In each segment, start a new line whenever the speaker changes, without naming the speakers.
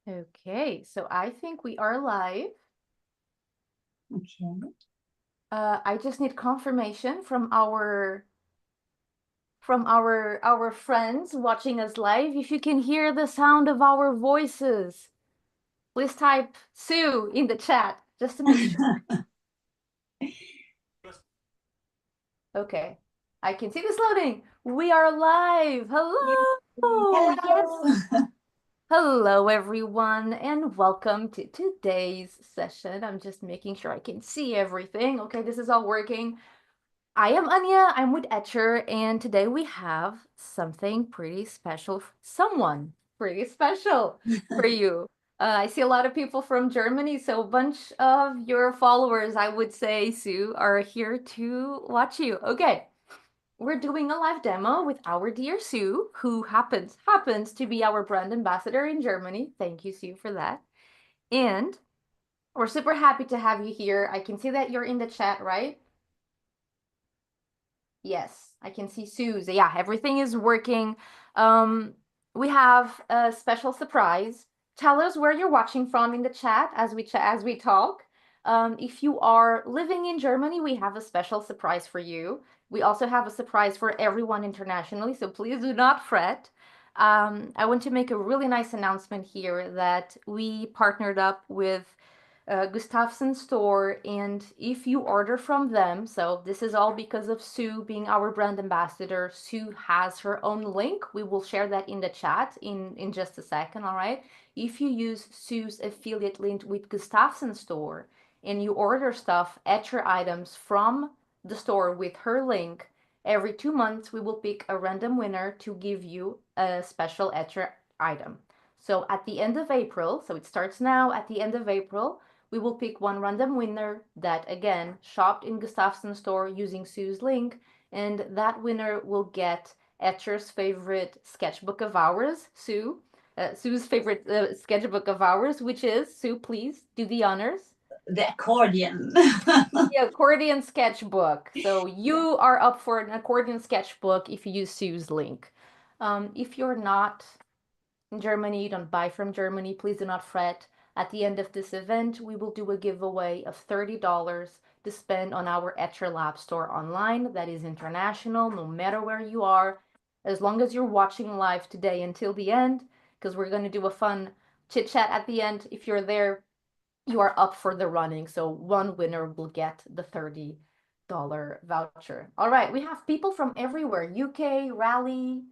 Okay, so I think we are live.
Okay.
I just need confirmation from our friends watching us live. If you can hear the sound of our voices, please type Sue in the chat just to make sure. Okay, I can see this loading. We are live. Hello. Yes.
Hello.
Hello, everyone, and welcome to today's session. I'm just making sure I can see everything. Okay, this is all working. I am Anya, I'm with Etchr, and today we have something pretty special, someone pretty special for you. I see a lot of people from Germany, so a bunch of your followers, I would say, Sue, are here to watch you. Okay, we're doing a live demo with our dear Sue, who happens to be our brand ambassador in Germany. Thank you, Sue, for that. And we're super happy to have you here. I can see that you're in the chat, right? Yes, I can see Sue's. Yeah, everything is working. Um, we have a special surprise. Tell us where you're watching from in the chat as we talk. If you are living in Germany, we have a special surprise for you. We also have a surprise for everyone internationally, so please do not fret. I want to make a really nice announcement here that we partnered up with Gustafsson store, and if you order from them, so this is all because of Sue being our brand ambassador. Sue has her own link. We will share that in the chat in just a second, all right? If you use Sue's affiliate link with Gustafsson store and you order stuff, Etchr items from the store with her link, every 2 months we will pick a random winner to give you a special Etchr item. So at the end of April, so it starts now, at the end of April, we will pick one random winner that, again, shopped in Gustafsson store using Sue's link, and that winner will get Etchr's favorite sketchbook of ours, Sue's favorite sketchbook of ours, which is, Sue, please do the honors.
The accordion.
The accordion sketchbook. So
Yeah.
you are up for an accordion sketchbook if you use Sue's link. If you're not in Germany, you don't buy from Germany, please do not fret. At the end of this event, we will do a giveaway of $30 to spend on our Etchr Lab store online. That is international, no matter where you are, as long as you're watching live today until the end, because we're going to do a fun chit chat at the end. If you're there, you are up for the running. So one winner will get the $30 voucher. All right, we have people from everywhere: UK, Raleigh,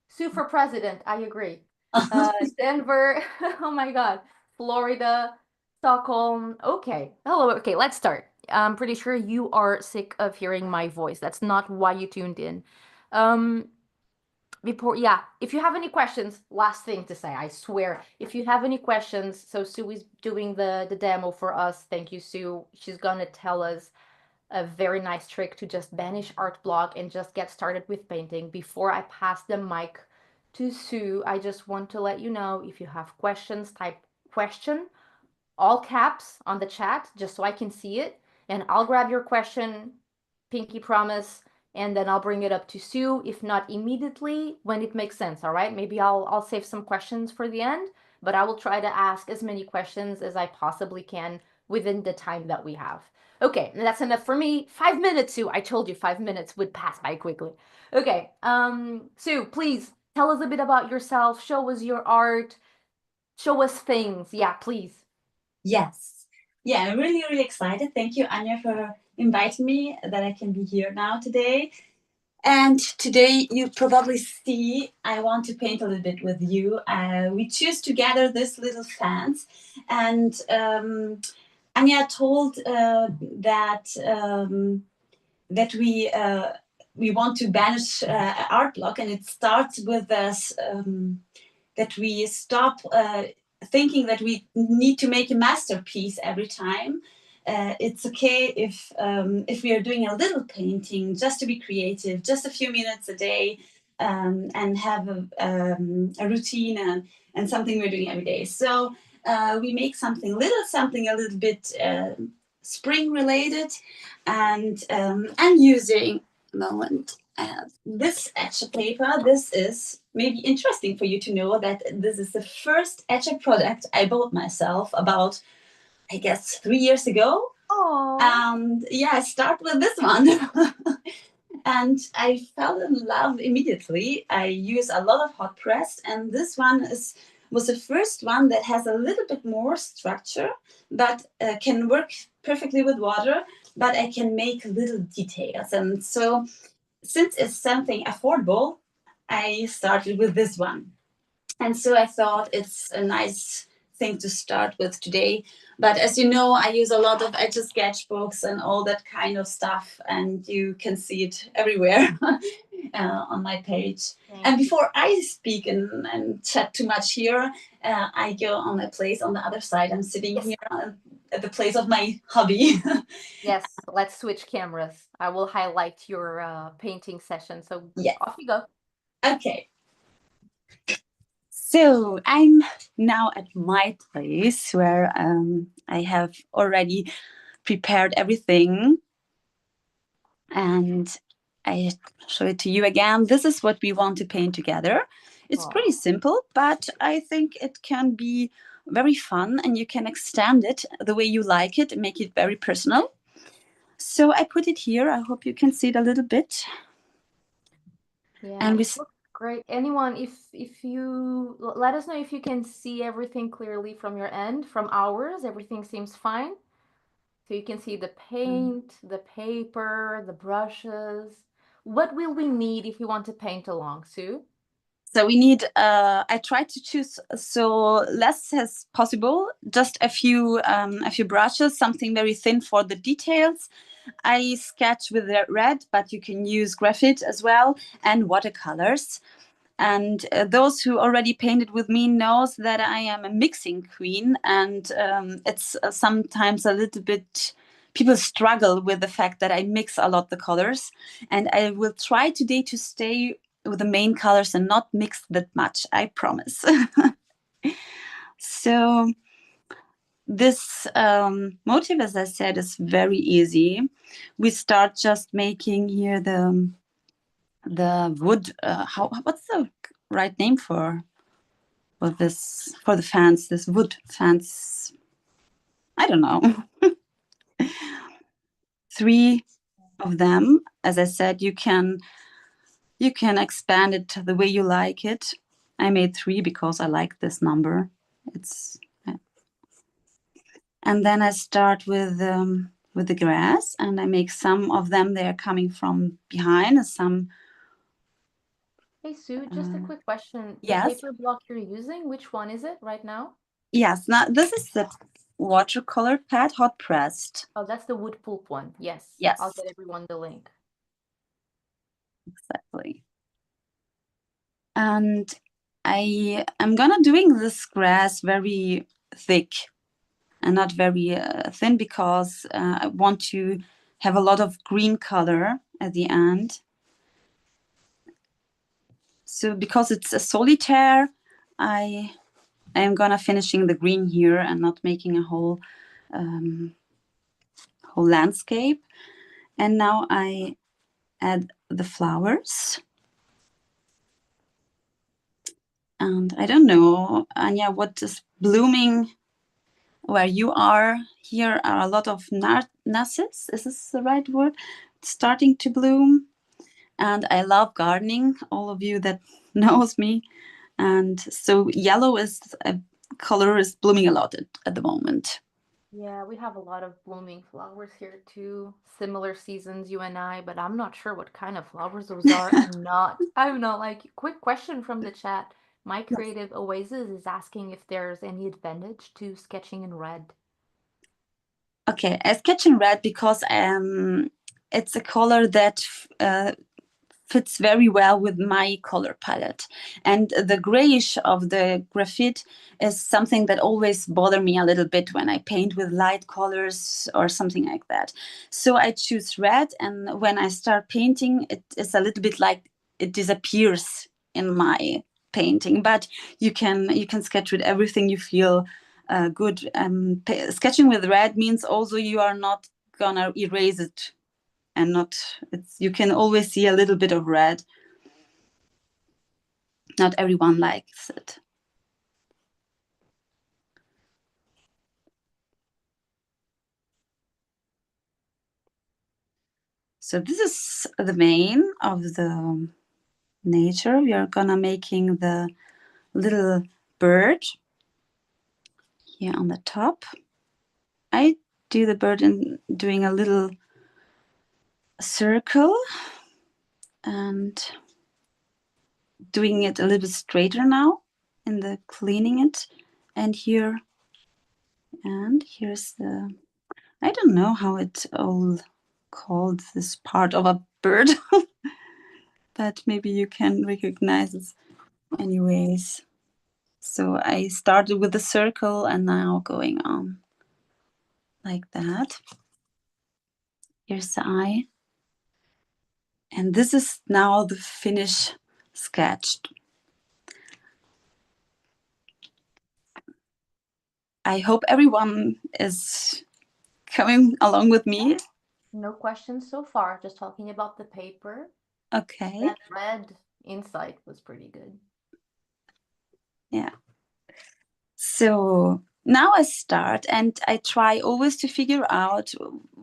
Sue for president. I agree. Denver. Oh my God. Florida, Stockholm. Okay. Hello. Okay, let's start. I'm pretty sure you are sick of hearing my voice. That's not why you tuned in. Um, yeah, if you have any questions, last thing to say, I swear, if you have any questions, so Sue is doing the demo for us. Thank you, Sue. She's gonna tell us a very nice trick to just banish art block and just get started with painting. Before I pass the mic to Sue, I just want to let you know, if you have questions, type question, all caps on the chat, just so I can see it. And I'll grab your question, pinky promise, and then I'll bring it up to Sue, if not immediately, when it makes sense, all right? Maybe I'll save some questions for the end, but I will try to ask as many questions as I possibly can within the time that we have. Okay, that's enough for me. 5 minutes, Sue. I told you 5 minutes would pass by quickly. Okay, Sue, please tell us a bit about yourself. Show us your art. Show us things. Yeah, please.
Yes. Yeah, I'm really, really excited. Thank you, Anya, for inviting me that I can be here now today. And today you probably see I want to paint a little bit with you. We choose to gather this little fans, and Anya told that we want to banish art block, and it starts with us that we stop thinking that we need to make a masterpiece every time. It's okay if we are doing a little painting, just to be creative, just a few minutes a day, and have a routine and something we're doing every day. So we make something a little bit spring related, and I'm using a moment. this Etchr paper, this is maybe interesting for you to know that this is the first Etchr product I bought myself about, I guess, 3 years ago.
Oh.
And yeah, I start with this one. And I fell in love immediately. I use a lot of hot press, and this one was the first one that has a little bit more structure, but can work perfectly with water, but I can make little details. And so since it's something affordable, I started with this one. And so I thought it's a nice thing to start with today. But as you know, I use a lot of Etchr sketchbooks and all that kind of stuff, and you can see it everywhere on my page. And before I speak and chat too much here, I go on my place on the other side. I'm sitting here at the place of my hobby.
Yes, let's switch cameras. I will highlight your painting session. So off you go.
Okay. So I'm now at my place where I have already prepared everything, and I show it to you again. This is what we want to paint together. It's pretty simple, but I think it can be very fun, and you can extend it the way you like it and make it very personal. So I put it here. I hope you can see it a little bit.
Yeah, and it looks great. Anyone, if you let us know if you can see everything clearly from your end. From ours, everything seems fine. So you can see the paint, the paper, the brushes. What will we need if we want to paint along, Sue?
So we need, I tried to choose so less as possible, just a few brushes, something very thin for the details. I sketch with red, but you can use graphite as well, and watercolors. And those who already painted with me knows that I am a mixing queen, and it's sometimes a little bit, people struggle with the fact that I mix a lot the colors, and I will try today to stay with the main colors and not mix that much, I promise. So this motif, as I said, is very easy. We start just making here the wood. What's the right name for this, for the fans? This wood fans. I don't know. 3 of them. As I said, you can expand it the way you like it. I made 3 because I like this number. And then I start with the grass, and I make some of them. They are coming from behind, and some.
Hey Sue, just a quick question. The
Yes.
paper block you're using, which one is it right now?
Yes, now this is the watercolor pad, hot pressed.
Oh, that's the wood pulp one. Yes.
Yes.
I'll get everyone the link.
Exactly. And I am gonna doing this grass very thick and not very thin, because I want to have a lot of green color at the end. So because it's a solitaire, I am gonna finishing the green here and not making a whole landscape. And now I add the flowers. And I don't know, Anya, what is blooming where you are. Here are a lot of narcissus. Is this the right word? It's starting to bloom. And I love gardening, all of you that knows me. And so yellow is a color is blooming a lot at the moment.
Yeah, we have a lot of blooming flowers here too. Similar seasons, you and I, but I'm not sure what kind of flowers those are. I'm not like, quick question from the chat. My Creative Oasis is asking if there's any advantage to sketching in red.
Okay, I sketch in red because it's a color that fits very well with my color palette. And the grayish of the graphite is something that always bother me a little bit when I paint with light colors or something like that. So I choose red, and when I start painting, it is a little bit like it disappears in my painting. But you can sketch with everything you feel good. Sketching with red means also you are not gonna erase it and not, you can always see a little bit of red. Not everyone likes it. So this is the main of the nature. We are gonna making the little bird here on the top. I do the bird in doing a little circle and doing it a little bit straighter now in the cleaning it. And here, and here's the, I don't know how it all called, this part of a bird, but maybe you can recognize it anyways. So I started with the circle and now going on like that. Here's the eye. And this is now the finished sketch. I hope everyone is coming along with me.
No questions so far, just talking about the paper.
Okay.
That red inside was pretty good.
Yeah. So now I start and I try always to figure out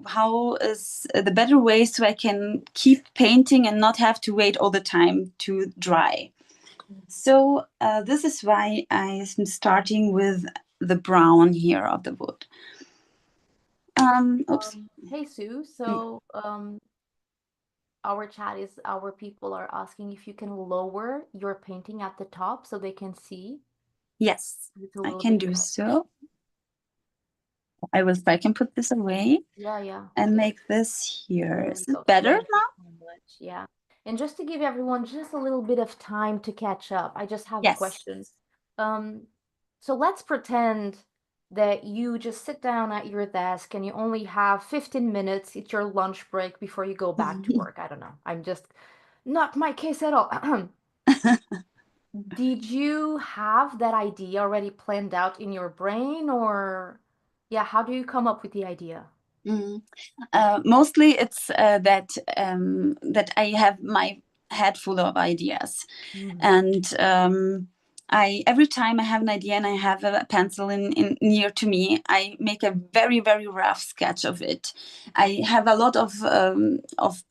how is the better way so I can keep painting and not have to wait all the time to dry. So this is why I am starting with the brown here of the wood. Oops.
Hey Sue, so our chat is, our people are asking if you can lower your painting at the top so they can see.
Yes, I can do so. I can put this away.
Yeah.
And make this here. Is it better now?
Yeah. And just to give everyone just a little bit of time to catch up, I just have a question. So let's pretend that you just sit down at your desk and you only have 15 minutes. It's your lunch break before you go back to work. I don't know. I'm just not my case at all. Did you have that idea already planned out in your brain, or yeah, how do you come up with the idea?
Mostly it's that I have my head full of ideas, and I every time I have an idea and I have a pencil in near to me, I make a very very rough sketch of it. I have a lot of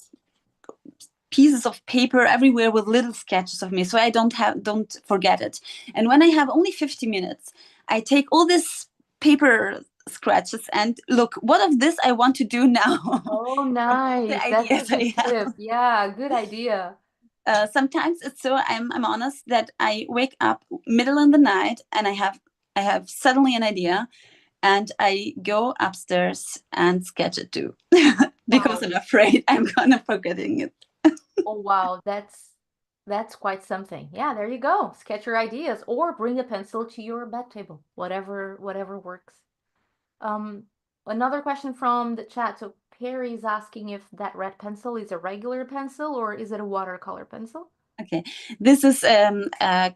pieces of paper everywhere with little sketches of me, so I don't forget it. And when I have only 50 minutes, I take all this paper scratches and look, what of this I want to do now.
Oh, nice. That's a good tip. Yeah, good idea.
Sometimes it's so, I'm honest, that I wake up middle in the night and I have suddenly an idea and I go upstairs and sketch it too. Because I'm afraid I'm gonna forgetting it.
Oh wow, that's quite something. Yeah, there you go. Sketch your ideas or bring a pencil to your bed table. Whatever works. Another question from the chat. So Perry's asking if that red pencil is a regular pencil or is it a watercolor pencil?
Okay, this is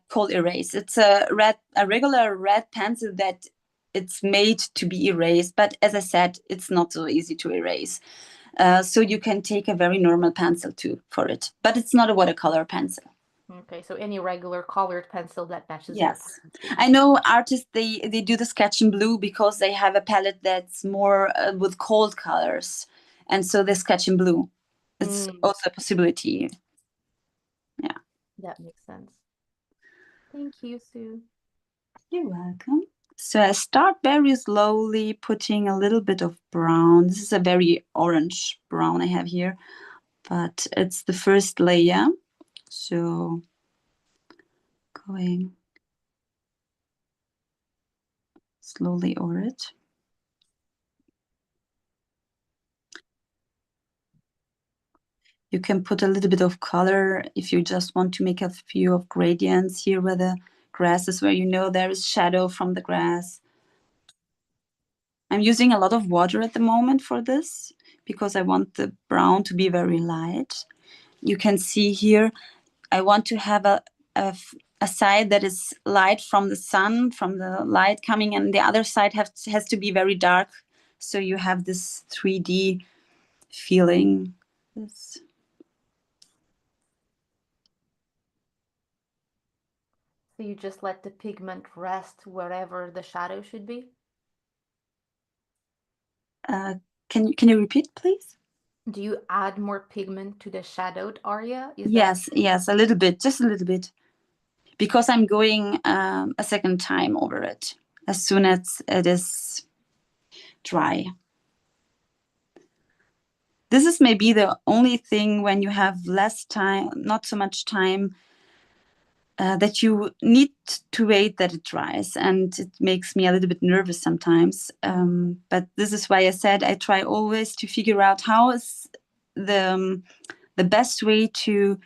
called erase. It's a regular red pencil that it's made to be erased, but as I said, it's not so easy to erase. So you can take a very normal pencil too for it, but it's not a watercolor pencil.
Okay, so any regular colored pencil that matches.
Yes, I know artists, they do the sketch in blue because they have a palette that's more with cold colors, and so they sketch in blue. It's also a possibility. Yeah,
that makes sense. Thank you, Sue.
You're welcome. So I start very slowly putting a little bit of brown. This is a very orange brown I have here, but it's the first layer. So going slowly over it. You can put a little bit of color if you just want to make a few of gradients here where the grass is, where you know there is shadow from the grass. I'm using a lot of water at the moment for this because I want the brown to be very light. You can see here, I want to have a side that is light from the sun, from the light coming, and the other side has to be very dark. So you have this 3D feeling. this.
So you just let the pigment rest wherever the shadow should be?
Can you repeat, please?
Do you add more pigment to the shadowed area? Is
Yes, yes, a little bit, just a little bit, because I'm going a second time over it as soon as it is dry. This is maybe the only thing when you have less time, not so much time, that you need to wait that it dries, and it makes me a little bit nervous sometimes. But this is why I said I try always to figure out how is the best way to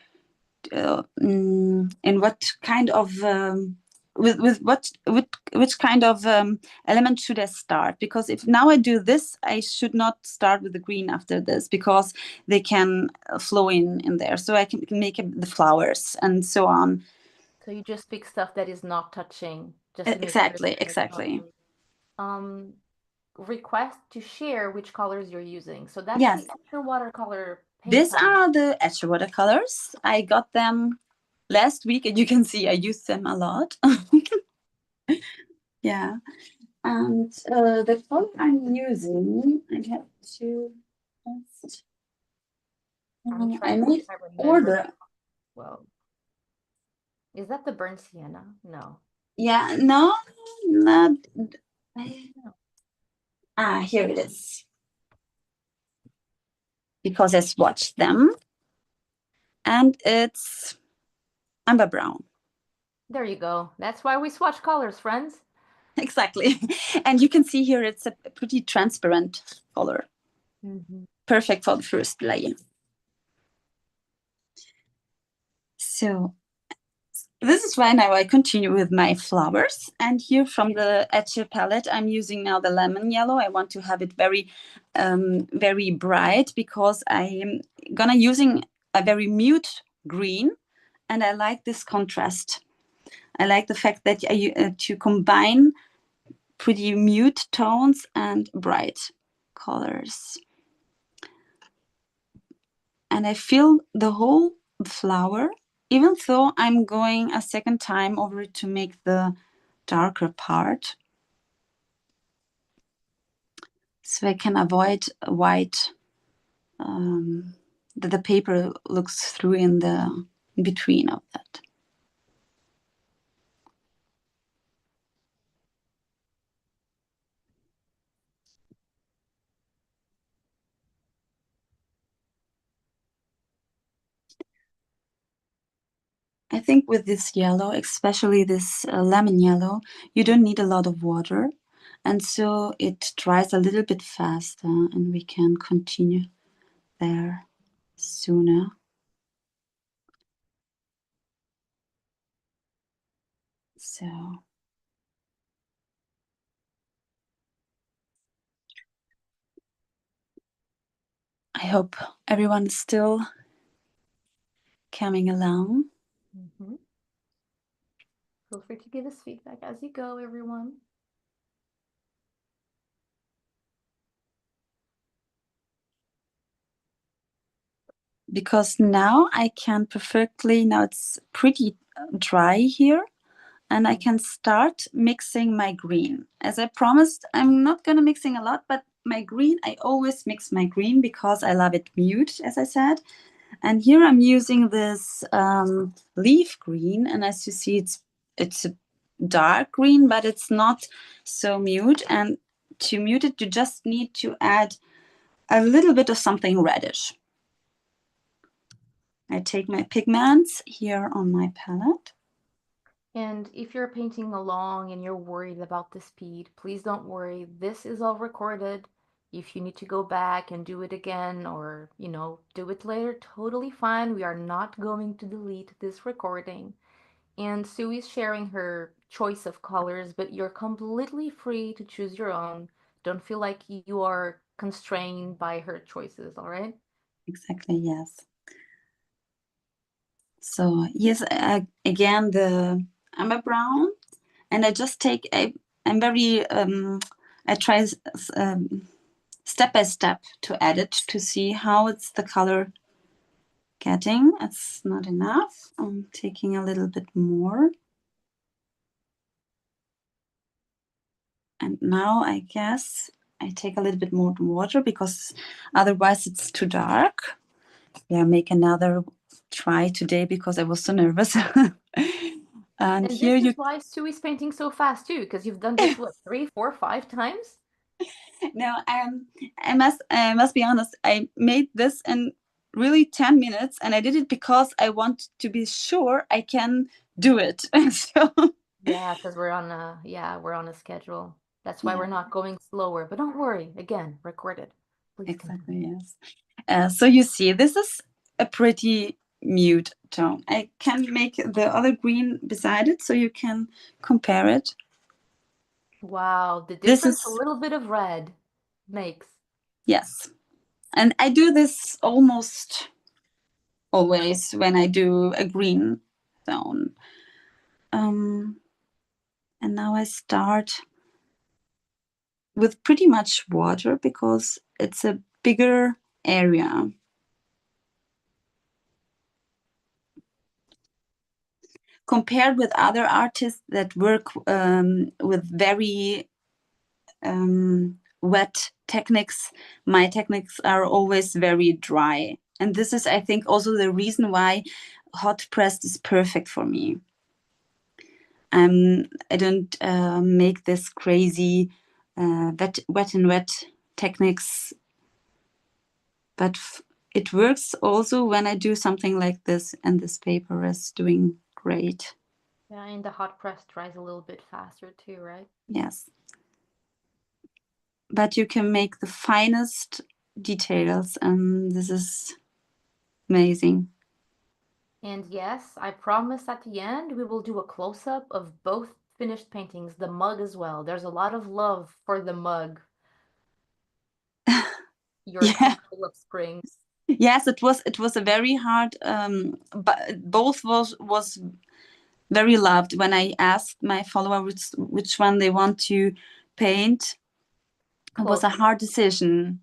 in what kind of with what which kind of element should I start? Because if now I do this, I should not start with the green after this, because they can flow in there. So I can make the flowers and so on.
So you just pick stuff that is not touching, just to make sure
Exactly,
that it's not.
exactly.
Um, Request to share which colors you're using. So that's
Yes,
the Etchr watercolor paint
these
palette.
are the Etchr watercolors. I got them last week, and you can see I used them a lot. Yeah. And the color I'm using, I have to just,
I'm
I
trying to see
made
if I remember.
order.
Well, is that the burnt sienna? No.
Yeah, no, not.
No.
Here it is. Because I swatched them, and it's amber brown.
There you go. That's why we swatch colors, friends.
Exactly. And you can see here it's a pretty transparent color. Perfect for the first layer. So this is why now I continue with my flowers. And here from the Etchr palette, I'm using now the lemon yellow. I want to have it very, very bright, because I am gonna using a very mute green, and I like this contrast. I like the fact that to combine pretty mute tones and bright colors. And I feel the whole flower, even though I'm going a second time over it to make the darker part, so I can avoid white, that the paper looks through in the in between of that. I think with this yellow, especially this lemon yellow, you don't need a lot of water, and so it dries a little bit faster, and we can continue there sooner. So I hope everyone is still coming along.
Feel free to give us feedback as you go, everyone.
Because now I can perfectly, now it's pretty dry here, and I can start mixing my green. As I promised, I'm not gonna mixing a lot, but my green, I always mix my green because I love it mute, as I said. And here I'm using this leaf green, and as you see, it's a dark green, but it's not so mute. And to mute it, you just need to add a little bit of something reddish. I take my pigments here on my palette.
And if you're painting along and you're worried about the speed, please don't worry. This is all recorded. If you need to go back and do it again or, do it later, totally fine. We are not going to delete this recording. And Sue is sharing her choice of colors, but you're completely free to choose your own. Don't feel like you are constrained by her choices, all right?
Exactly, yes. So yes, again, the amber brown, and I just take I'm very I try step by step to edit to see how it's the color getting. It's not enough. I'm taking a little bit more. And now I guess I take a little bit more water because otherwise it's too dark. Yeah, make another try today because I was so nervous. And here
this
you
is why Sue is painting so fast too, because you've done this, what, 3, 4, 5 times?
no, I must be honest. I made this in really 10 minutes, and I did it because I want to be sure I can do it. So
Yeah, because we're on a schedule. That's why
yeah,
we're not going slower. But don't worry, again, record it. Please continue.
exactly, yes. So you see, this is a pretty mute tone. I can make the other green beside it so you can compare it.
Wow, the
This
difference a
is,
little bit of red makes.
yes. And I do this almost always when I do a green tone. And now I start with pretty much water because it's a bigger area. Compared with other artists that work with very wet techniques, my techniques are always very dry. And this is, I think, also the reason why hot pressed is perfect for me. I don't make this crazy wet and wet techniques, but it works also when I do something like this, and this paper is doing great.
Yeah, and the hot press dries a little bit faster too, right?
Yes. But you can make the finest details, and this is amazing.
And yes, I promise at the end we will do a close-up of both finished paintings, the mug as well. There's a lot of love for the mug, your
Yeah.
temple of spring.
Yes, it was a very hard but both was very loved. When I asked my follower which one they want to paint, it was a
Close.
hard decision.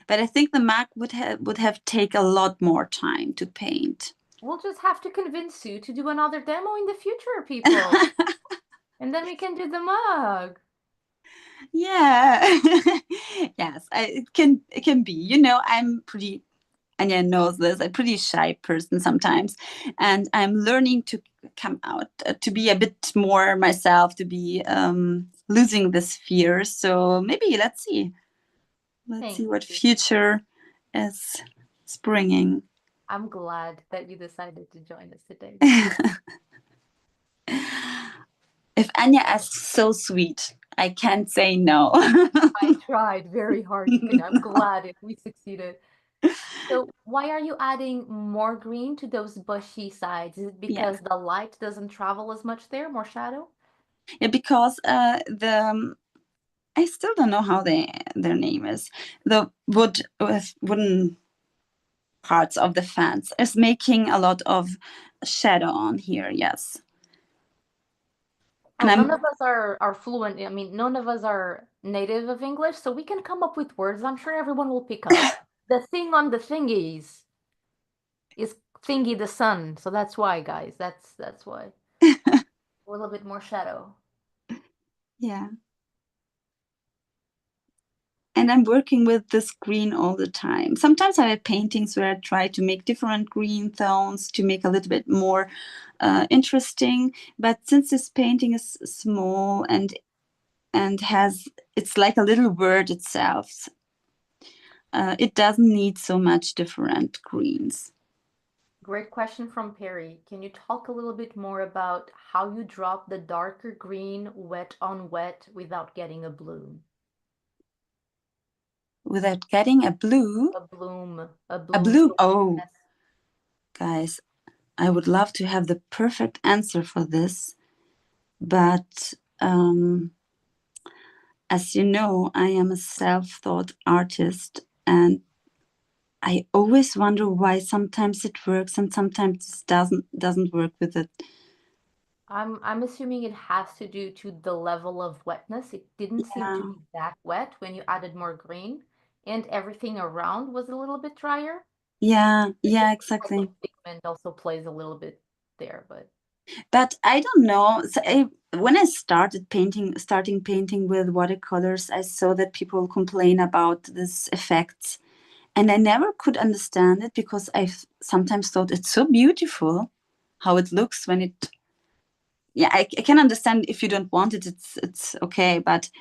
But I think the mug would have take a lot more time to paint.
We'll just have to convince you to do another demo in the future, people. And then we can do the mug.
Yeah. Yes, it can be. I'm pretty, Anya knows this. I'm a pretty shy person sometimes, and I'm learning to come out to be a bit more myself, to be losing this fear. So maybe let's see
Thank
what
you.
future is springing.
I'm glad that you decided to join us today.
If Anya asks so sweet, I can't say no.
I tried very hard, and I'm glad we succeeded. So why are you adding more green to those bushy sides? Is it
Yeah,
because the light doesn't travel as much there, more shadow?
yeah, because the I still don't know how their name is. The wooden parts of the fence is making a lot of shadow on here. Yes, and
Oh, none
I'm
of us are fluent. I mean, none of us are native of English, so we can come up with words. I'm sure everyone will pick up. The thing on the thingies is thingy the sun, so that's why, guys. That's why. A little bit more shadow.
yeah, and I'm working with this green all the time. Sometimes I have paintings where I try to make different green tones to make a little bit more interesting. But since this painting is small and has it's like a little word itself, it doesn't need so much different greens.
Great question from Perry. Can you talk a little bit more about how you drop the darker green wet on wet without getting a bloom?
Without getting a blue,
A bloom, a
a
bloom.
blue.
So
Oh,
yes,
guys, I would love to have the perfect answer for this, but as you know, I am a self-taught artist, and I always wonder why sometimes it works and sometimes it doesn't work with it.
I'm assuming it has to do to the level of wetness. It didn't seem to
Yeah,
be that wet when you added more green, and everything around was a little bit drier.
yeah,
I guess
yeah,
the type of
exactly.
pigment also plays a little bit there, but
But I don't know. So when I starting painting with watercolors, I saw that people complain about this effects, and I never could understand it because I sometimes thought it's so beautiful how it looks when it. Yeah, I can understand if you don't want it, it's okay, but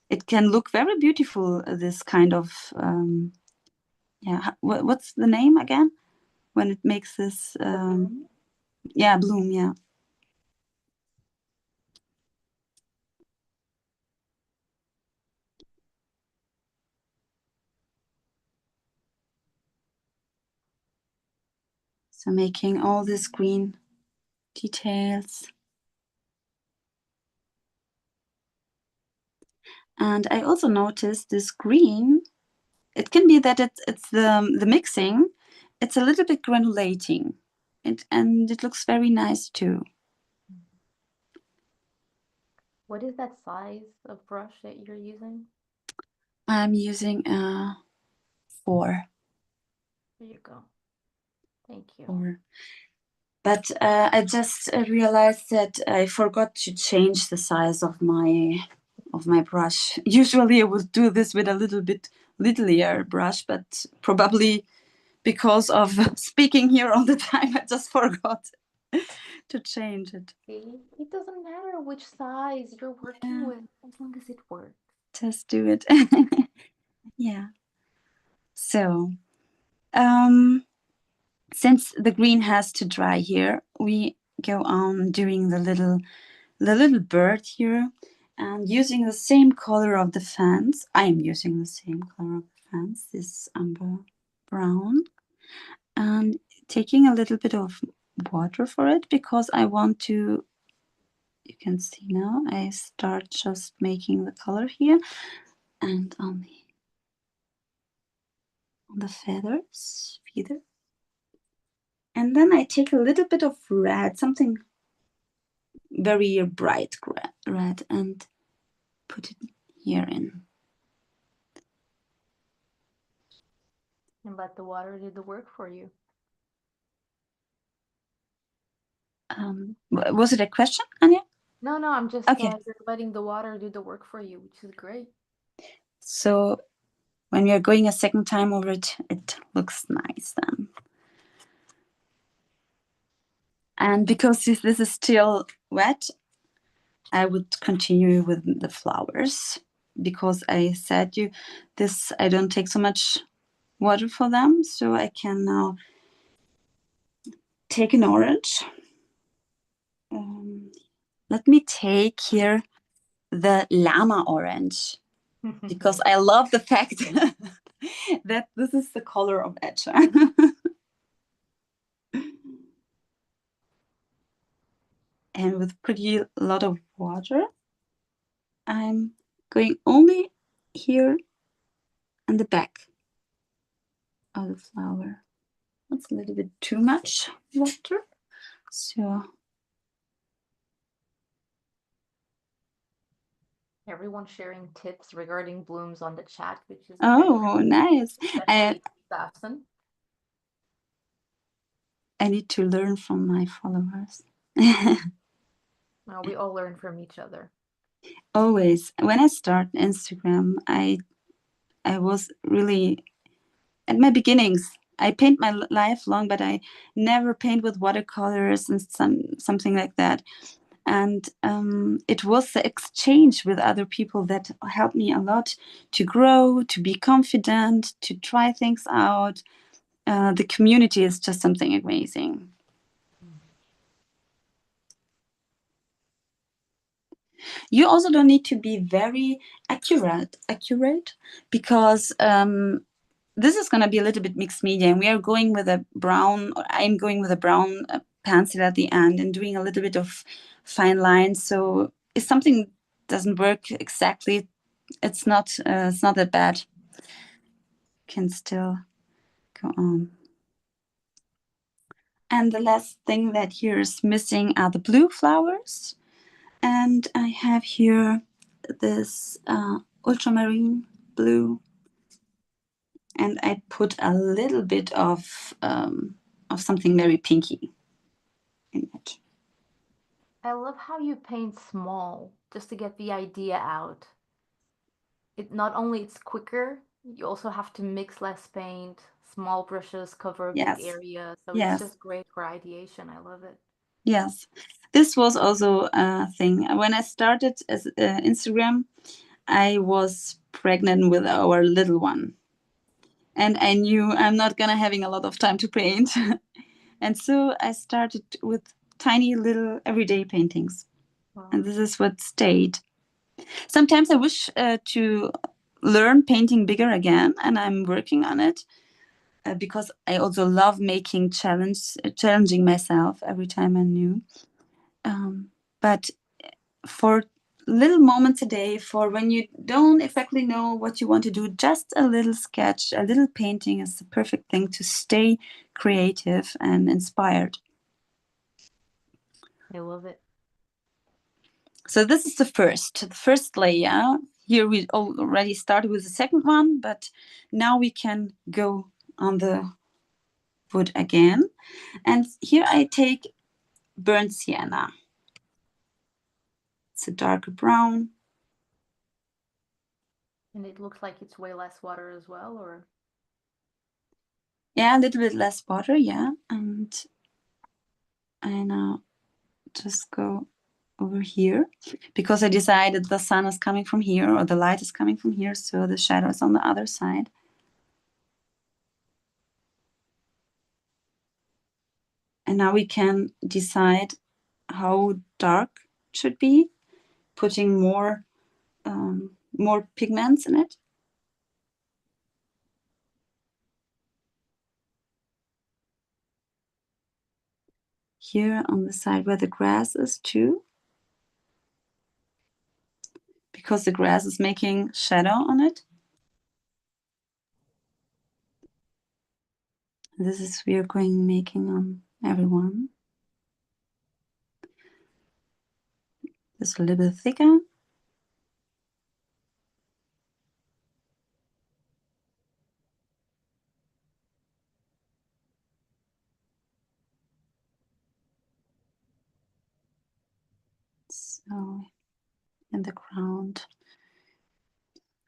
it can look very beautiful. This kind of yeah. What's the name again? When it makes this
the bloom.
yeah, bloom, yeah. So making all these green details. And I also noticed this green, it can be that it's the mixing, it's a little bit granulating. And it looks very nice too.
What is that size of brush that you're using?
I'm using a 4.
There you go. Thank you.
4. But I just realized that I forgot to change the size of my brush. Usually I would do this with a little bit littler brush, but probably because of speaking here all the time, I just forgot to change it.
See, it doesn't matter which size you're working
Yeah,
with as long as it works.
just do it. Yeah. So, um, since the green has to dry here, we go on doing the little bird here, and using the same color of the fence. I am using the same color of the fence, this umber brown, and taking a little bit of water for it because I want to. You can see now I start just making the color here and on the feather. And then I take a little bit of red, something very bright red, and put it here in.
And let the water do the work for you.
Was it a question, Anya?
No, no, I'm just
Okay.
you're letting the water do the work for you, which is great.
So when we are going a second time over it, it looks nice then. And because this is still wet, I would continue with the flowers because I said you this I don't take so much water for them, so I can now take an orange. Let me take here the llama orange because I love the fact that this is the color of Etchr. And with pretty lot of water, I'm going only here on the back of the flower. That's a little bit too much water. So
Everyone sharing tips regarding blooms on the chat, which is great,
oh, nice. I
especially Dawson.
I need to learn from my followers.
We all learn from each other.
Always. When I start Instagram, I was really at my beginnings. I paint my life long, but I never paint with watercolors and something like that. And it was the exchange with other people that helped me a lot to grow, to be confident, to try things out. The community is just something amazing. You also don't need to be very accurate, because this is going to be a little bit mixed media, and we are going with a brown, or I'm going with a brown pencil at the end and doing a little bit of fine lines. So if something doesn't work exactly, it's not that bad. Can still go on. And the last thing that here is missing are the blue flowers. And I have here this ultramarine blue, and I put a little bit of something very pinky in it.
I love how you paint small just to get the idea out. It not only it's quicker, you also have to mix less paint, small brushes cover a big
Yes,
area, so it's
yes,
just great for ideation. I love it.
yes. This was also a thing. When I started as Instagram, I was pregnant with our little one, and I knew I'm not gonna having a lot of time to paint. And so I started with tiny little everyday paintings. And
Wow.
this is what stayed. Sometimes I wish to learn painting bigger again, and I'm working on it because I also love making challenging myself every time I'm new. But for little moments a day, for when you don't exactly know what you want to do, just a little sketch, a little painting is the perfect thing to stay creative and inspired.
I love it.
So this is the first layer. Here we already started with the second one, but now we can go on the wood again. And here I take burnt sienna. It's a darker brown.
And it looks like it's way less water as well, or
Yeah, a little bit less water, yeah. And I now just go over here because I decided the sun is coming from here or the light is coming from here, so the shadow is on the other side. And now we can decide how dark it should be, putting more pigments in it. Here on the side where the grass is too, because the grass is making shadow on it. This is we are going making on everyone. Just a little bit thicker. So in the ground.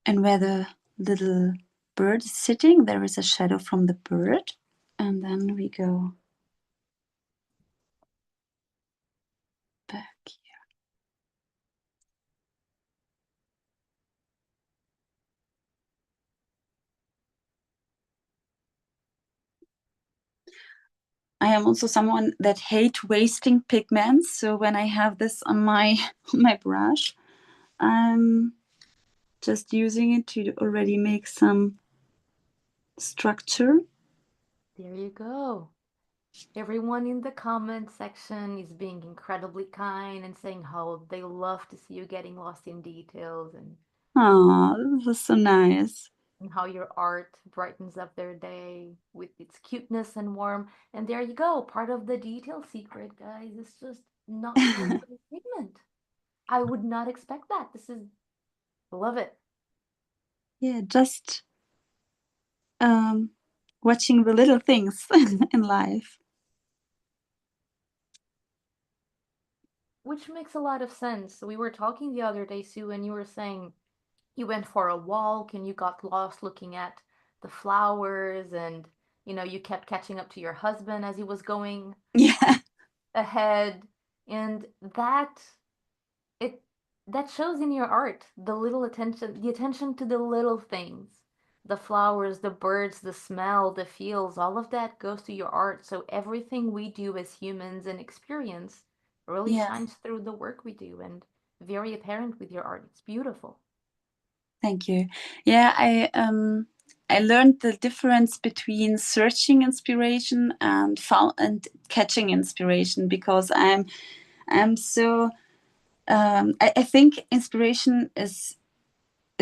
And where the little bird is sitting, there is a shadow from the bird. And then we go back. I am also someone that hate wasting pigments. So when I have this on my on my brush, I'm just using it to already make some structure.
there you go. Everyone in the comment section is being incredibly kind and saying how they love to see you getting lost in details
Oh, this is so nice.
and how your art brightens up their day with its cuteness and warmth. And there you go. Part of the detail secret, guys, is just not wasting pigment. I would not expect that. This is, love it.
Yeah, just um, watching the little things in life.
Which makes a lot of sense. We were talking the other day, Sue, and you were saying you went for a walk and you got lost looking at the flowers and you kept catching up to your husband as he was going
Yeah,
ahead and it that shows in your art the attention to the little things, the flowers, the birds, the smell, the feels, all of that goes to your art, so everything we do as humans and experience really
yes.
shines through the work we do and very apparent with your art. It's beautiful.
Thank you. Yeah, I learned the difference between searching inspiration and catching inspiration because I'm so I think inspiration is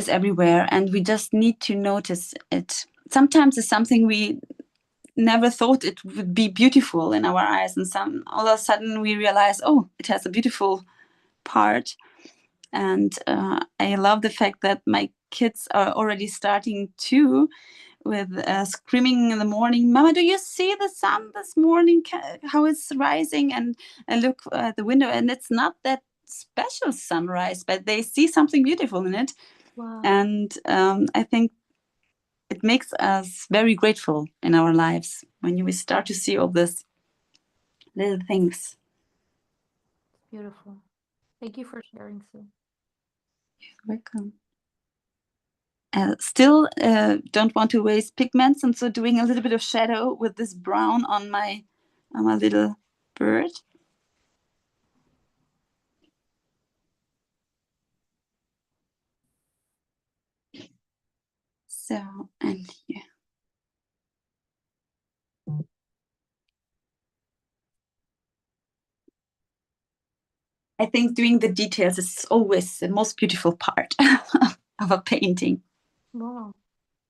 everywhere and we just need to notice it. Sometimes it's something we never thought it would be beautiful in our eyes, and all of a sudden we realize, oh, it has a beautiful part. And I love the fact that my kids are already starting too, with screaming in the morning, "Mama, do you see the sun this morning? How it's rising?" And I look at the window, and it's not that special sunrise, but they see something beautiful in it.
Wow.
And I think it makes us very grateful in our lives when we start to see all these little things.
It's beautiful. Thank you for sharing, Sue.
You're welcome. Still don't want to waste pigments, and so doing a little bit of shadow with this brown on my little bird. So, and here. I think doing the details is always the most beautiful part of a painting.
Wow.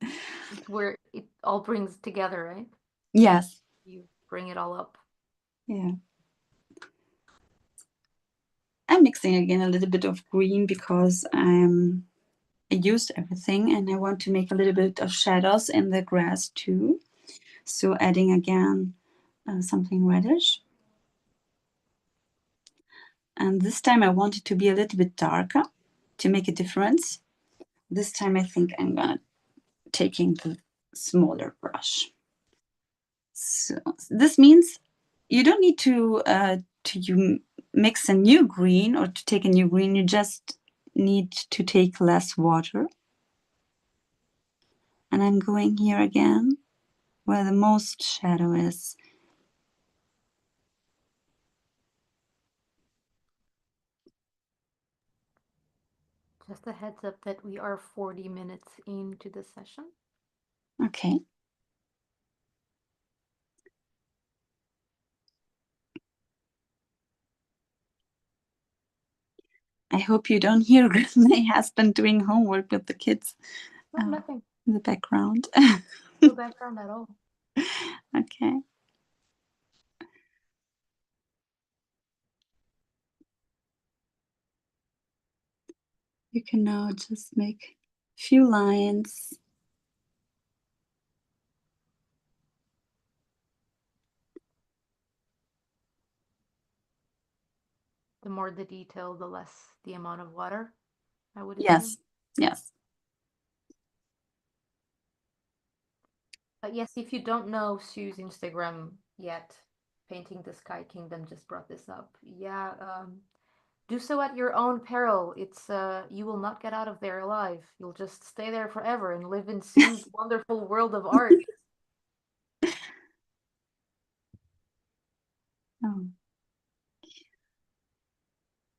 It's where it all brings together, right?
Yes.
You bring it all up.
Yeah. I'm mixing again a little bit of green because I used everything, and I want to make a little bit of shadows in the grass too. So adding again something reddish. And this time I want it to be a little bit darker to make a difference. This time I think I'm gonna taking the smaller brush. So this means you don't need to mix a new green or to take a new green. You just need to take less water. And I'm going here again where the most shadow is.
Just a heads up that we are 40 minutes into the session.
Okay. I hope you don't hear my husband doing homework with the kids.
No, nothing.
In the background.
No background at all.
Okay. You can now just make a few lines.
The more the detail, the less the amount of water, I would
Yes.
assume.
Yes.
But yes, if you don't know Sue's Instagram yet, Painting the Sky Kingdom just brought this up. Yeah, do so at your own peril. It's you will not get out of there alive. You'll just stay there forever and live in Sue's wonderful world of art.
Oh.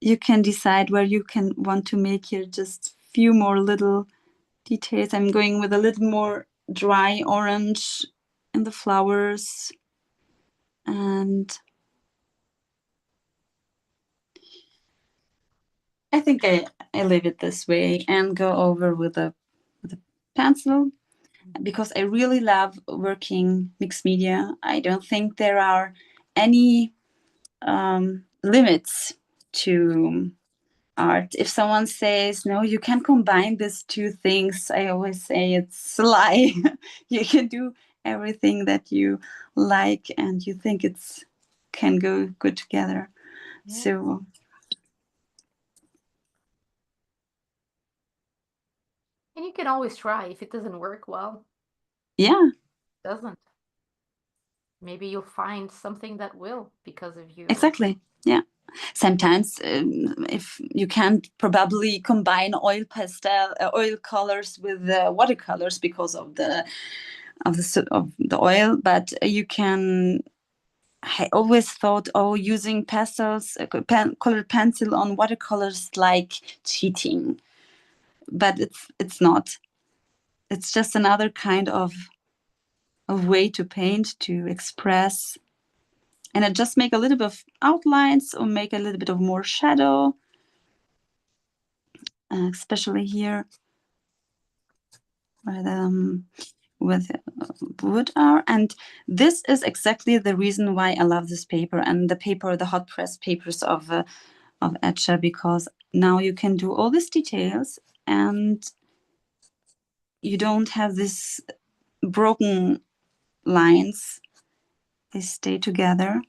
You can decide where you can want to make here just few more little details. I'm going with a little more dry orange in the flowers, and I think I leave it this way and go over with a pencil, because I really love working mixed media. I don't think there are any limits to art. If someone says, no, you can combine these two things, I always say it's a lie. You can do everything that you like and you think it's can go good together.
Yeah.
So
And you can always try. If it doesn't work, well,
yeah,
it doesn't. Maybe you'll find something that will because of you.
exactly. Yeah. Sometimes if you can't probably combine oil colors with watercolors because of the oil, but you can. I always thought, oh, using pastels, colored pencil on watercolors like cheating, but it's not. It's just another kind of way to paint, to express, and I just make a little bit of outlines or make a little bit of more shadow, especially here wood are. And this is exactly the reason why I love this paper and the hot press papers of Etchr, because now you can do all these details and you don't have this broken lines. They stay together.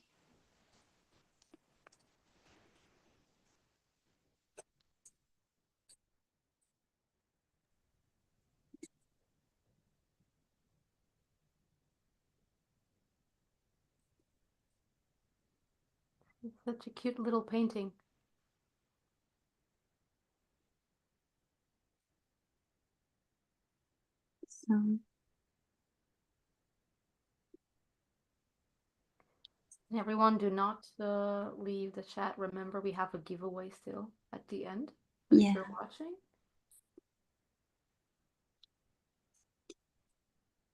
It's such a cute little painting.
So
Everyone, do not leave the chat. Remember, we have a giveaway still at the end. So if you're watching,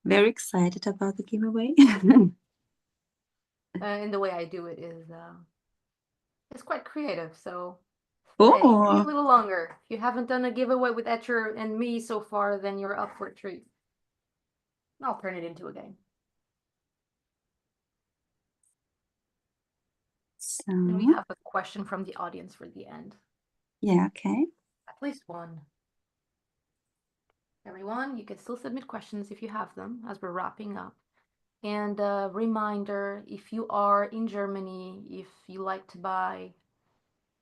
very excited about the giveaway.
and the way I do it is it's quite creative. So stay a
Oh,
little longer. If you haven't done a giveaway with Etchr and me so far, then you're up for a treat. I'll turn it into a game.
so
And we have a question from the audience for the end.
yeah, okay.
At least one. Everyone, you can still submit questions if you have them as we're wrapping up. And a reminder, if you are in Germany, if you like to buy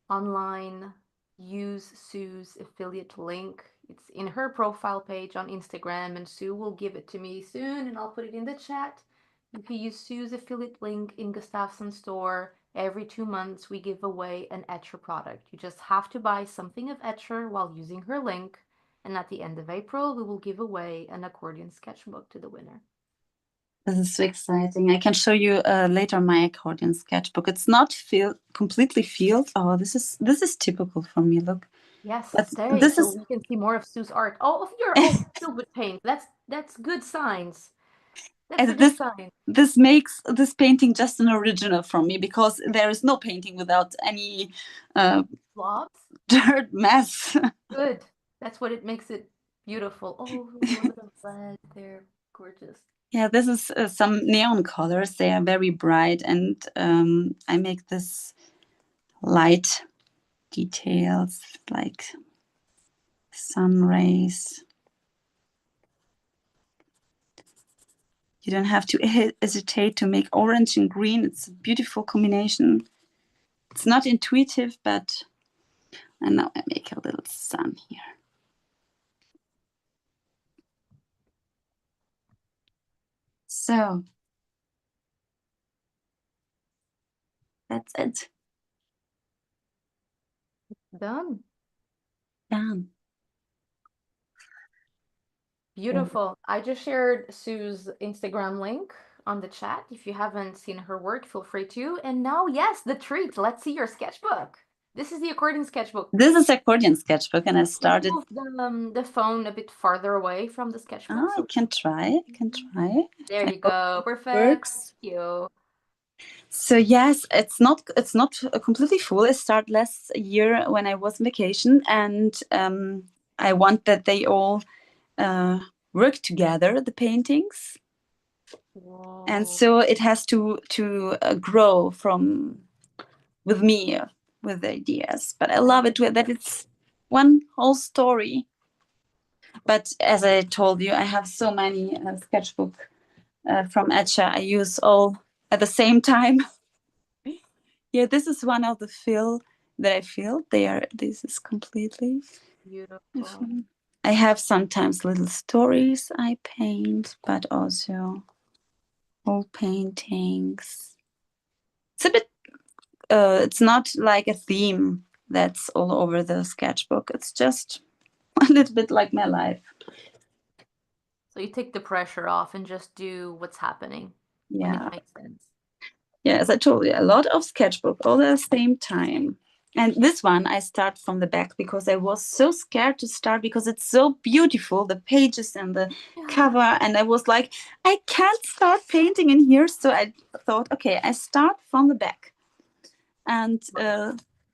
online, use Sue's affiliate link. It's in her profile page on Instagram, and Sue will give it to me soon, and I'll put it in the chat. If you use Sue's affiliate link in Gustafsson store, every 2 months we give away an Etchr product. You just have to buy something of Etchr while using her link, and at the end of April, we will give away an accordion sketchbook to the winner.
This is so exciting. I can show you later my accordion sketchbook. It's not completely filled. Oh, this is typical for me. Look.
Yes,
But
stay
this
so
is
we can see more of Sue's art. Oh, you're all filled with paint. That's good signs. That's a good
this
sign.
this makes this painting just an original from me, because there is no painting without any
Blobs?
dirt mess.
Good. That's what it makes it beautiful. Oh, a little bit of red there. Gorgeous.
Yeah, this is some neon colors. They are very bright, and I make this light details like sun rays. You don't have to hesitate to make orange and green. It's a beautiful combination. It's not intuitive, but and now I make a little sun here. So that's it.
Done.
Done.
Beautiful. I just shared Sue's Instagram link on the chat. If you haven't seen her work, feel free to. And now, yes, the treat. Let's see your sketchbook. This is the accordion sketchbook.
This is accordion sketchbook, and I started.
Move the phone a bit farther away from the sketchbook.
Oh, I can try. I can try.
There
I
you
hope
go.
it
Perfect.
works.
Thank you.
So yes, it's not completely full. I started last year when I was on vacation, and I want that they all work together, the paintings.
Whoa.
And so it has to grow from with me, with the ideas. But I love it that it's one whole story. But as I told you, I have so many sketchbook from Etchr. I use all at the same time. Yeah, this is one of the fill that I feel. This is completely
Beautiful.
different. I have sometimes little stories I paint, but also whole paintings. It's a bit, it's not like a theme that's all over the sketchbook. It's just a little bit like my life.
So you take the pressure off and just do what's happening when it makes sense.
Yeah, as I told you, a lot of sketchbook all at the same time. And this one I start from the back because I was so scared to start because it's so beautiful, the pages and the cover. And I was like, I can't start painting in here. So I thought, okay, I start from the back. And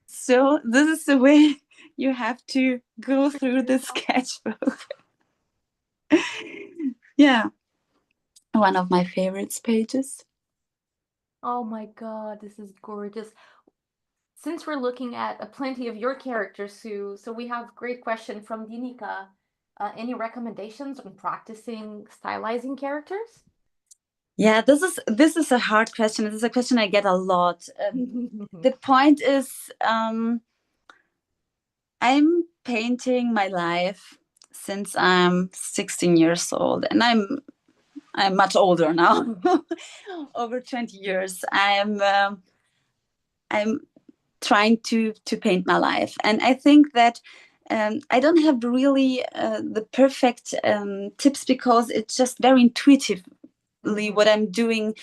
so this is the way you have to go through the sketchbook. Yeah. one of my favorites pages.
Oh my God, this is gorgeous. Since we're looking at plenty of your characters, Sue, so we have great question from Dinika. Any recommendations on practicing stylizing characters?
Yeah, this is a hard question. This is a question I get a lot. The point is, I'm painting my life since I'm 16 years old, and I'm much older now, over 20 years. I'm trying to paint my life, and I think that I don't have really the perfect tips, because it's just very intuitively what I'm doing.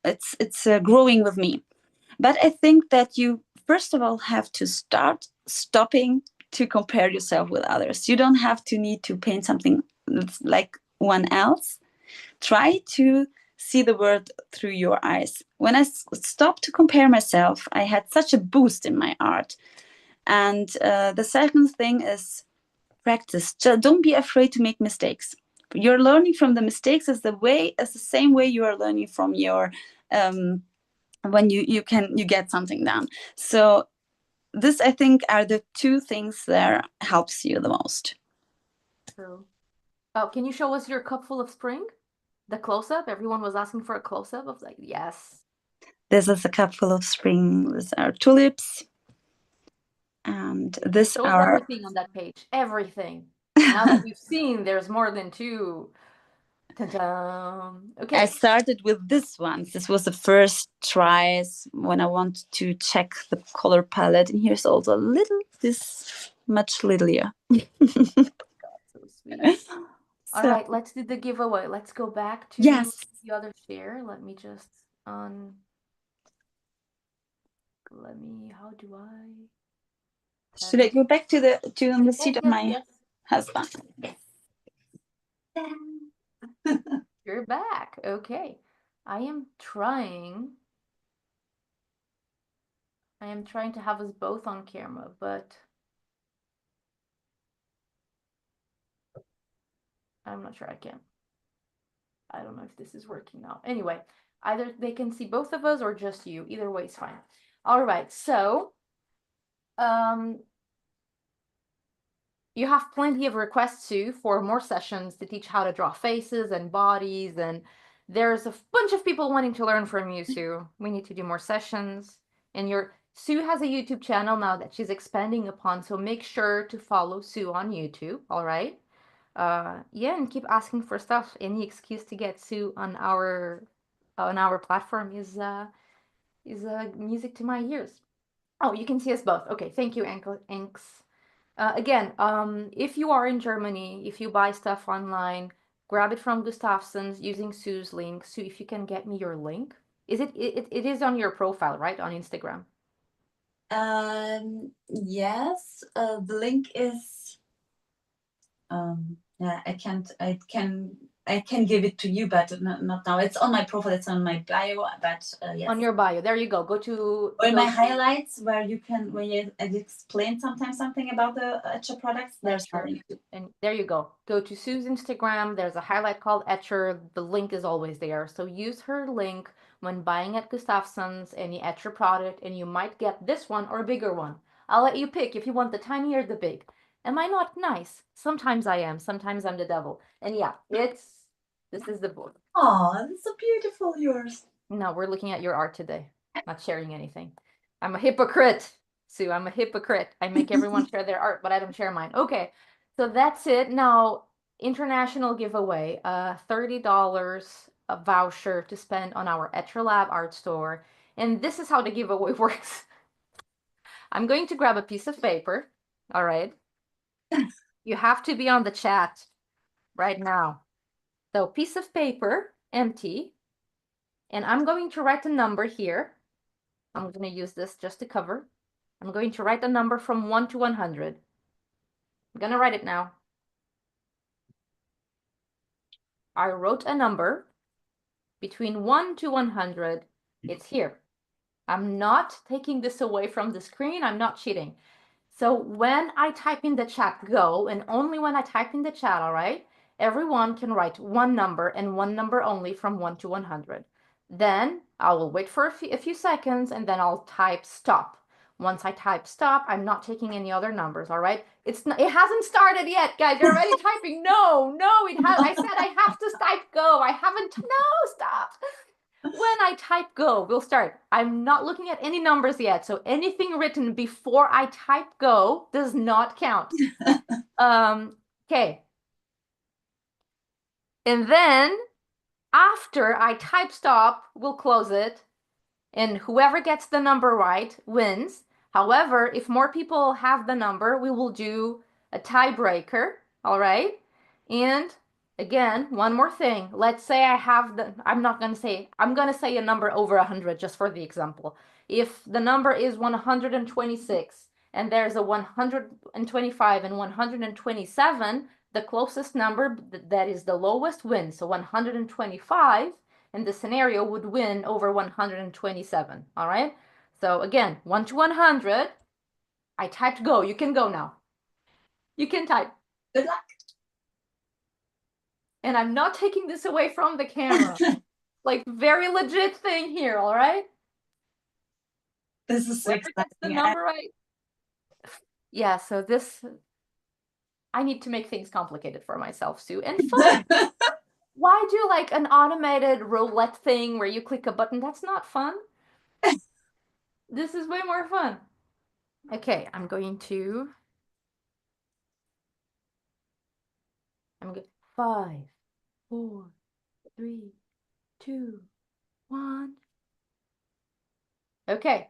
It's growing with me. But I think that you first of all have to start stopping to compare yourself with others. You don't have to need to paint something that's like one else. Try to see the world through your eyes. When I stopped to compare myself, I had such a boost in my art. And the second thing is practice. Don't be afraid to make mistakes. You're learning from the mistakes as the same way you are learning from your when you get something done. So this, I think, are the two things that helps you the most.
True. Oh, can you show us your cup full of spring? The close-up? Everyone was asking for a close-up. I was like, yes.
This is a cup full of spring. These are tulips. And this
Show us
are
everything on that page. Everything. Now that we've seen, there's more than two. Ta-da.
I
Okay.
started with this one. This was the first tries when I wanted to check the color palette. And here's also this much littler.
So sweet. All
So,
right, let's do the giveaway. Let's go back to
yes.
the other share. Let me just how do I
Should I go back to the
yes,
seat of
yes,
my
yes.
husband?
You're back. Okay. I am trying to have us both on camera, but I'm not sure I can. I don't know if this is working now. Anyway, either they can see both of us or just you. Either way is fine. All right, so you have plenty of requests too for more sessions to teach how to draw faces and bodies, and there's a bunch of people wanting to learn from you, Sue. We need to do more sessions. And Sue has a YouTube channel now that she's expanding upon, so make sure to follow Sue on YouTube, all right? Yeah, and keep asking for stuff. Any excuse to get Sue on our platform is music to my ears. Oh, you can see us both. Okay, thank you, Anks. Again, if you are in Germany, if you buy stuff online, grab it from Gustafson's using Sue's link. Sue, if you can get me your link. It is on your profile, right? On Instagram.
Yes, the link is yeah, I can give it to you, but not now. It's on my profile, it's on my bio, but yes.
On your bio. There you go. Go to
Or in my highlights, where you explain sometimes something about the Etchr products. There's a link.
And there you go. Go to Sue's Instagram. There's a highlight called Etchr. The link is always there. So use her link when buying at Gustafson's any Etchr product, and you might get this one or a bigger one. I'll let you pick if you want the tiny or the big. Am I not nice? Sometimes I am. Sometimes I'm the devil. And yeah, this is the book.
Oh, that's so beautiful, yours.
No, we're looking at your art today, not sharing anything. I'm a hypocrite, Sue. I'm a hypocrite. I make everyone share their art, but I don't share mine. Okay, so that's it. Now, international giveaway, $30 a voucher to spend on our Etchr Lab art store. And this is how the giveaway works. I'm going to grab a piece of paper. All right. You have to be on the chat right now. So piece of paper, empty. And I'm going to write a number here. I'm going to use this just to cover. I'm going to write a number from 1 to 100. I'm going to write it now. I wrote a number between 1 to 100. It's here. I'm not taking this away from the screen. I'm not cheating. So when I type in the chat, go, and only when I type in the chat, all right? everyone can write one number and one number only from 1 to 100. Then I will wait for a few seconds and then I'll type stop. Once I type stop, I'm not taking any other numbers, all right? It hasn't started yet, guys. You're already typing. No, I said I have to type go. I haven't, no, stop. When I type go, we'll start. I'm not looking at any numbers yet, so anything written before I type go does not count. Okay. And then after I type stop, we'll close it. And whoever gets the number right wins. However, if more people have the number, we will do a tiebreaker, all right? And again, one more thing. Let's say I have I'm going to say a number over 100 just for the example. If the number is 126 and there's a 125 and 127, the closest number that is the lowest wins. So 125 in this scenario would win over 127, all right? So again, 1 to 100, I typed go. You can go now. You can type.
Good luck.
And I'm not taking this away from the camera. Like, very legit thing here, all right?
This is so
exciting. Gets the number right. Yeah, so this, I need to make things complicated for myself, Sue, and fun. Why do like an automated roulette thing where you click a button? That's not fun. This is way more fun. Okay, I'm going 5, 4, 3, 2, 1. Okay.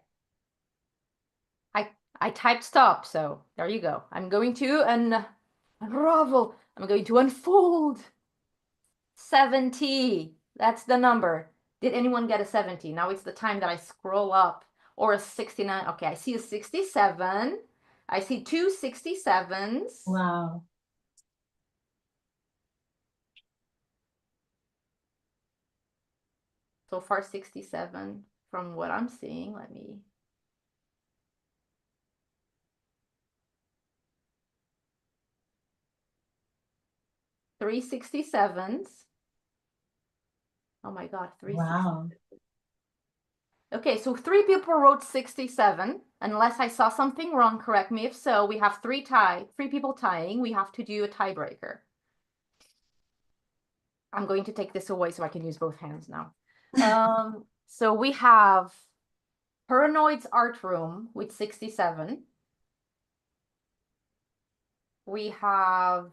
I typed stop, so there you go. I'm going to unravel. I'm going to unfold. 70. That's the number. Did anyone get a 70? Now it's the time that I scroll up. Or a 69. Okay, I see a 67. I see 2 67s.
Wow.
So far 67 from what I'm seeing. Let me. Three 67s. Oh my God, 3
Wow.
Okay, so 3 people wrote 67. Unless I saw something wrong, correct me if so. We have 3 people tying. We have to do a tiebreaker. I'm going to take this away so I can use both hands now. So we have Paranoid's Art Room with 67. We have,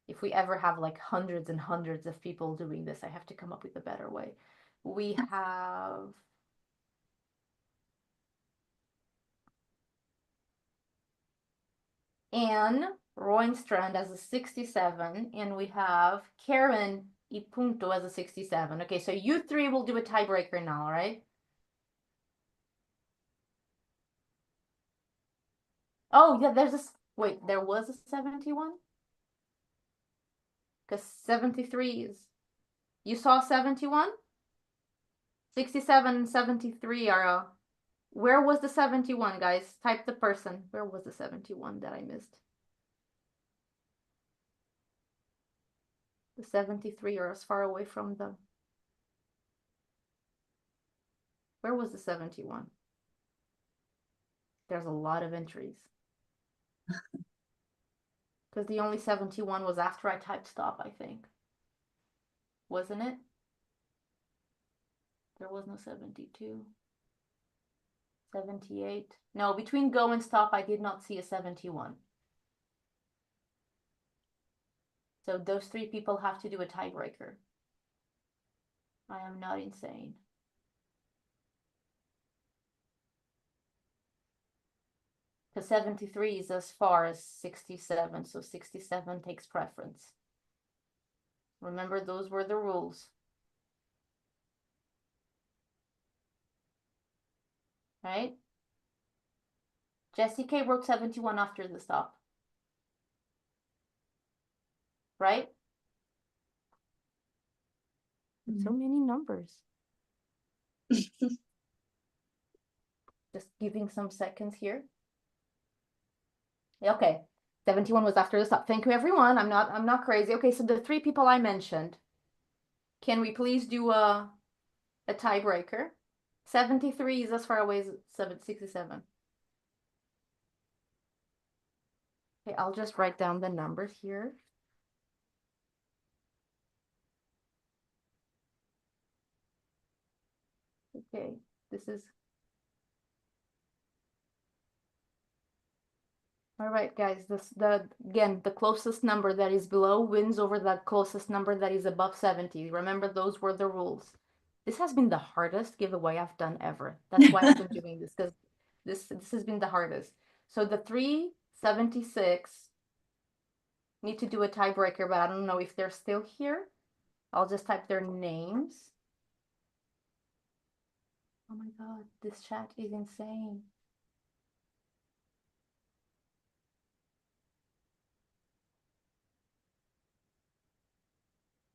if we ever have like hundreds and hundreds of people doing this, I have to come up with a better way. We have Anne Roinstrand as a 67, and we have Karen Ipunto as a 67. Okay, so you 3 will do a tiebreaker now, all right? Oh, yeah, wait, there was a 71? Because 73 is, you saw 71? 67 and 73 are, where was the 71, guys? Type the person. Where was the 71 that I missed? The 73 are as far away from them. Where was the 71? There's a lot of entries. Because the only 71 was after I typed stop, I think. Wasn't it? There was no 72. 78. No, between go and stop, I did not see a 71. So those 3 people have to do a tiebreaker. I am not insane. Because 73 is as far as 67, so 67 takes preference. Remember, those were the rules. Right? Jessie K wrote 71 after the stop. Right? So many numbers. Just giving some seconds here. Okay, 71 was after the stop. Thank you, everyone. I'm not crazy. Okay, so the three people I mentioned, can we please do a tiebreaker? 73 is as far away as 67. Okay, I'll just write down the numbers here. Okay, this is all right, guys. Again, the closest number that is below wins over the closest number that is above 70. Remember, those were the rules. This has been the hardest giveaway I've done ever. That's why I've been doing this, because this has been the hardest. So the 376 need to do a tiebreaker, but I don't know if they're still here. I'll just type their names. Oh my God, this chat is insane.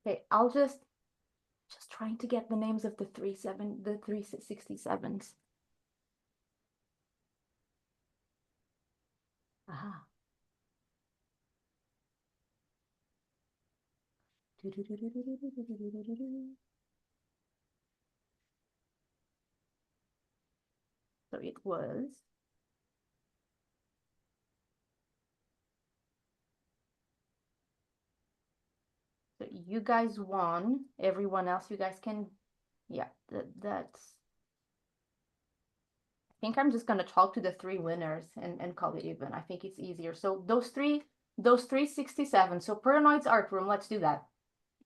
Okay, I'll just trying to get the names of the 367s. Aha. So it was. So you guys won. Everyone else, you guys can. Yeah, that's. I think I'm just gonna talk to the three winners and call it even. I think it's easier. So those 367. So Paranoid's Art Room. Let's do that.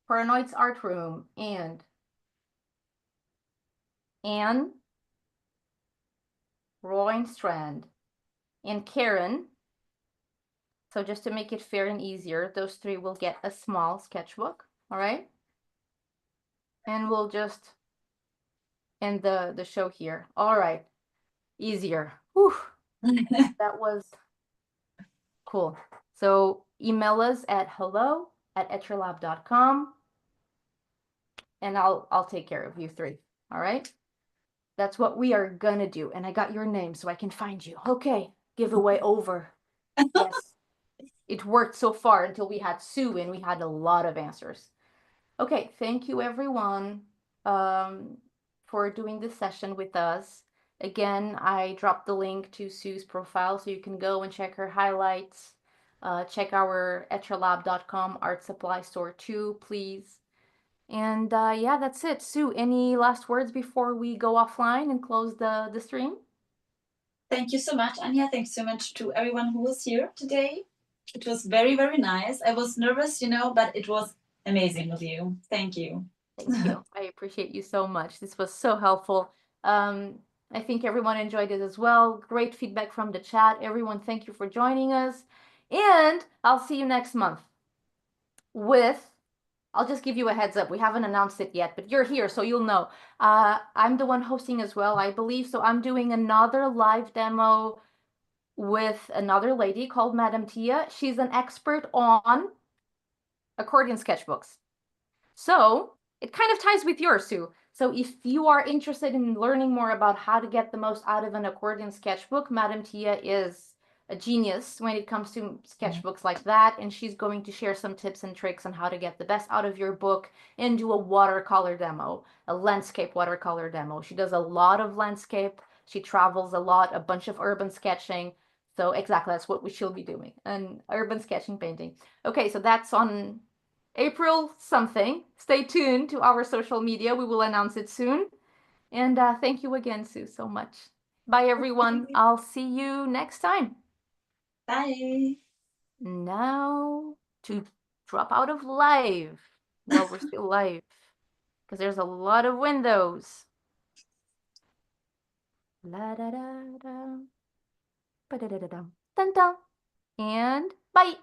Paranoid's Art Room and Anne, Roy Strand, and Karen. So just to make it fair and easier, those three will get a small sketchbook, all right? And we'll just end the show here. All right, easier. Whew. That was cool. So email us at hello@etchrlab.com and I'll take care of you three, all right? That's what we are gonna do. And I got your name so I can find you. Okay, giveaway over. Yes. It worked so far until we had Sue and we had a lot of answers. Okay, thank you everyone for doing this session with us. Again, I dropped the link to Sue's profile so you can go and check her highlights. Check our etchrlab.com art supply store too, please. And yeah, that's it. Sue, any last words before we go offline and close the stream?
Thank you so much, Anya. Thanks so much to everyone who was here today. It was very, very nice. I was nervous, but it was amazing with you. Thank you.
Thank you. I appreciate you so much. This was so helpful. I think everyone enjoyed it as well. Great feedback from the chat. Everyone, thank you for joining us. And I'll see you next month with, I'll just give you a heads up. We haven't announced it yet, but you're here, so you'll know. I'm the one hosting as well, I believe. So I'm doing another live demo with another lady called Madam Tia. She's an expert on accordion sketchbooks. So it kind of ties with yours, Sue. So if you are interested in learning more about how to get the most out of an accordion sketchbook, Madam Tia is a genius when it comes to sketchbooks like that. And she's going to share some tips and tricks on how to get the best out of your book and do a watercolor demo, a landscape watercolor demo. She does a lot of landscape. She travels a lot, a bunch of urban sketching. So exactly, that's what she'll be doing, an urban sketching painting. Okay, so that's on April something. Stay tuned to our social media. We will announce it soon. And thank you again, Sue, so much. Bye, everyone. I'll see you next time.
Bye.
Now to drop out of live while we're still live, because there's a lot of windows. La da da da. Ba da da da da. Dun dun. And bye.